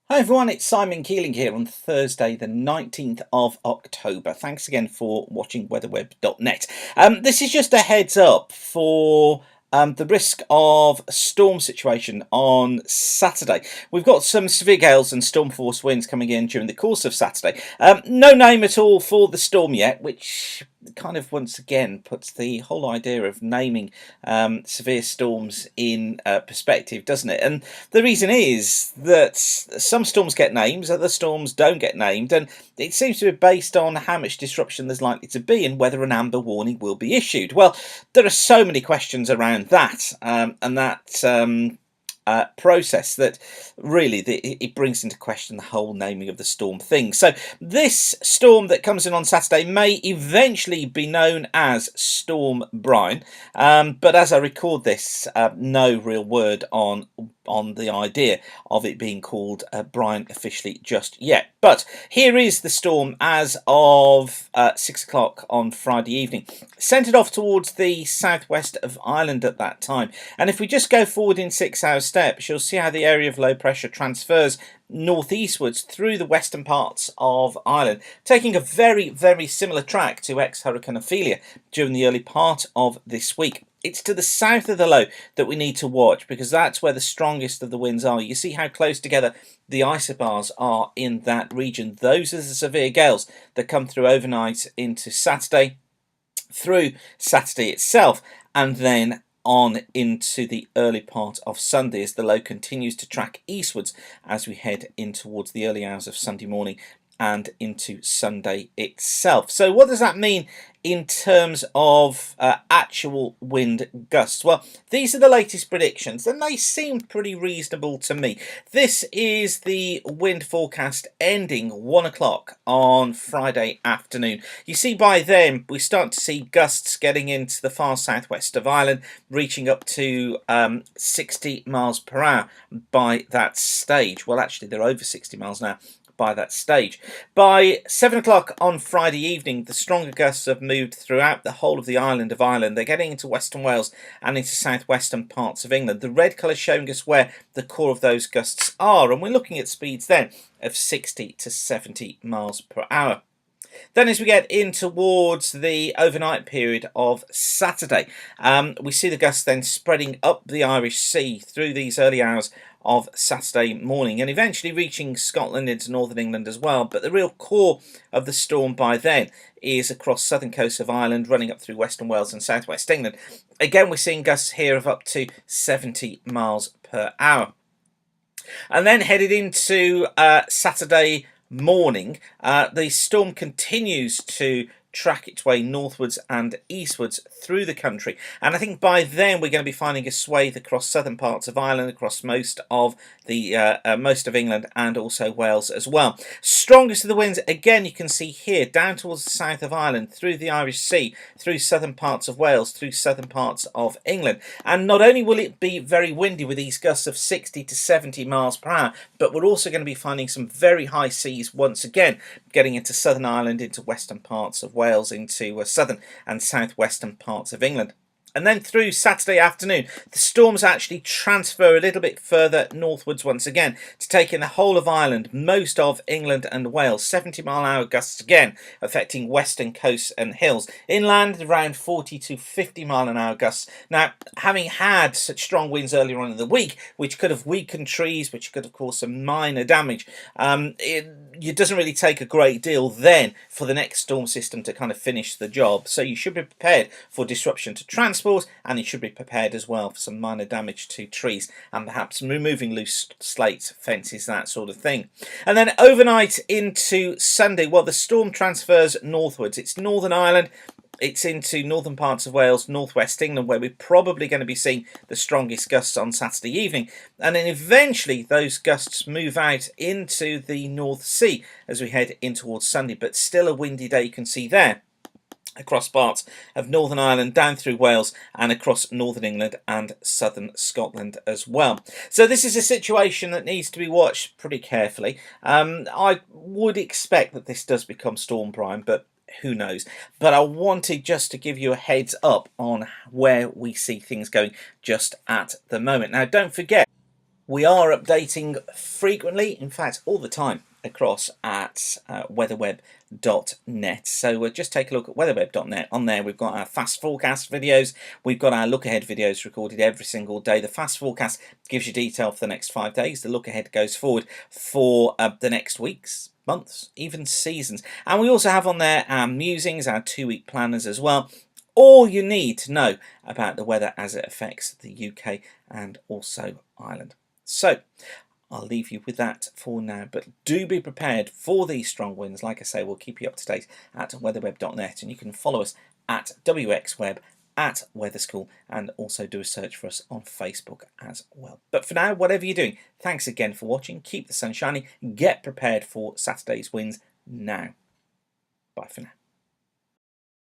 Hi everyone, it's Simon Keeling here on Thursday, the 19th of October. Thanks again for watching weatherweb.net. This is just a heads up for the risk of a storm situation on Saturday. We've got some severe gales and storm force winds coming in during the course of Saturday. No name at all for the storm yet, which kind of once again puts the whole idea of naming severe storms in perspective, doesn't it? And the reason is that some storms get names, other storms don't get named, and it seems to be based on how much disruption there's likely to be and whether an amber warning will be issued. Well, there are so many questions around that, and that process that really it brings into question the whole naming of the storm thing. So this storm that comes in on Saturday may eventually be known as Storm Brian, but as I record this, no real word on the idea of it being called Brian officially just yet. But here is the storm as of 6 o'clock on Friday evening, centred off towards the southwest of Ireland at that time. And if we just go forward in 6 hour steps, you'll see how the area of low pressure transfers northeastwards through the western parts of Ireland, taking a very, very similar track to ex-Hurricane Ophelia during the early part of this week. It's to the south of the low that we need to watch, because that's where the strongest of the winds are. You see how close together the isobars are in that region. Those are the severe gales that come through overnight into Saturday, through Saturday itself, and then on into the early part of Sunday as the low continues to track eastwards as we head in towards the early hours of Sunday morning and into Sunday itself. So what does that mean in terms of actual wind gusts? Well, these are the latest predictions and they seem pretty reasonable to me. This is the wind forecast ending 1 o'clock on Friday afternoon. You see by then we start to see gusts getting into the far southwest of Ireland, reaching up to 60 miles per hour by that stage. Well, actually they're over 60 miles now by that stage. By 7 o'clock on Friday evening, the stronger gusts have moved throughout the whole of the island of Ireland. They're getting into western Wales and into southwestern parts of England. The red colour showing us where the core of those gusts are, and we're looking at speeds then of 60 to 70 miles per hour. Then as we get in towards the overnight period of Saturday, we see the gusts then spreading up the Irish Sea through these early hours of Saturday morning and eventually reaching Scotland into northern England as well. But the real core of the storm by then is across southern coast of Ireland, running up through western Wales and southwest England. Again, we're seeing gusts here of up to 70 miles per hour. And then headed into Saturday morning, the storm continues to track its way northwards and eastwards through the country, and I think by then we're going to be finding a swathe across southern parts of Ireland, across most of England and also Wales as well. Strongest of the winds again you can see here down towards the south of Ireland, through the Irish Sea, through southern parts of Wales, through southern parts of England. And not only will it be very windy with these gusts of 60 to 70 miles per hour, but we're also going to be finding some very high seas once again, getting into southern Ireland, into western parts of Wales, into southern and southwestern parts of England. And then through Saturday afternoon, the storms actually transfer a little bit further northwards once again to take in the whole of Ireland, most of England and Wales. 70-mile-an-hour gusts again affecting western coasts and hills. Inland, around 40 to 50-mile-an-hour gusts. Now, having had such strong winds earlier on in the week, which could have weakened trees, which could have caused some minor damage, it doesn't really take a great deal then for the next storm system to kind of finish the job. So you should be prepared for disruption to transport, and you should be prepared as well for some minor damage to trees and perhaps removing loose slates, fences, that sort of thing. And then overnight into Sunday, well, the storm transfers northwards. It's Northern Ireland, it's into northern parts of Wales, northwest England, where we're probably going to be seeing the strongest gusts on Saturday evening. And then eventually those gusts move out into the North Sea as we head in towards Sunday, but still a windy day you can see there across parts of Northern Ireland, down through Wales and across northern England and southern Scotland as well. So this is a situation that needs to be watched pretty carefully. I would expect that this does become Storm Brian, but who knows. But I wanted just to give you a heads up on where we see things going just at the moment. Now, don't forget, We are updating frequently, in fact all the time, across at weatherweb.net. So just take a look at weatherweb.net. On there we've got our fast forecast videos, we've got our look ahead videos recorded every single day. The fast forecast gives you detail for the next 5 days. The look ahead goes forward for the next weeks, months, even seasons. And we also have on there our musings, our 2-week planners as well. All you need to know about the weather as it affects the UK and also Ireland. So I'll leave you with that for now, but do be prepared for these strong winds. Like I say, we'll keep you up to date at weatherweb.net, and you can follow us at WXWeb, at Weather School, and also do a search for us on Facebook as well. But for now, whatever you're doing, thanks again for watching. Keep the sun shining. Get prepared for Saturday's winds now. Bye for now.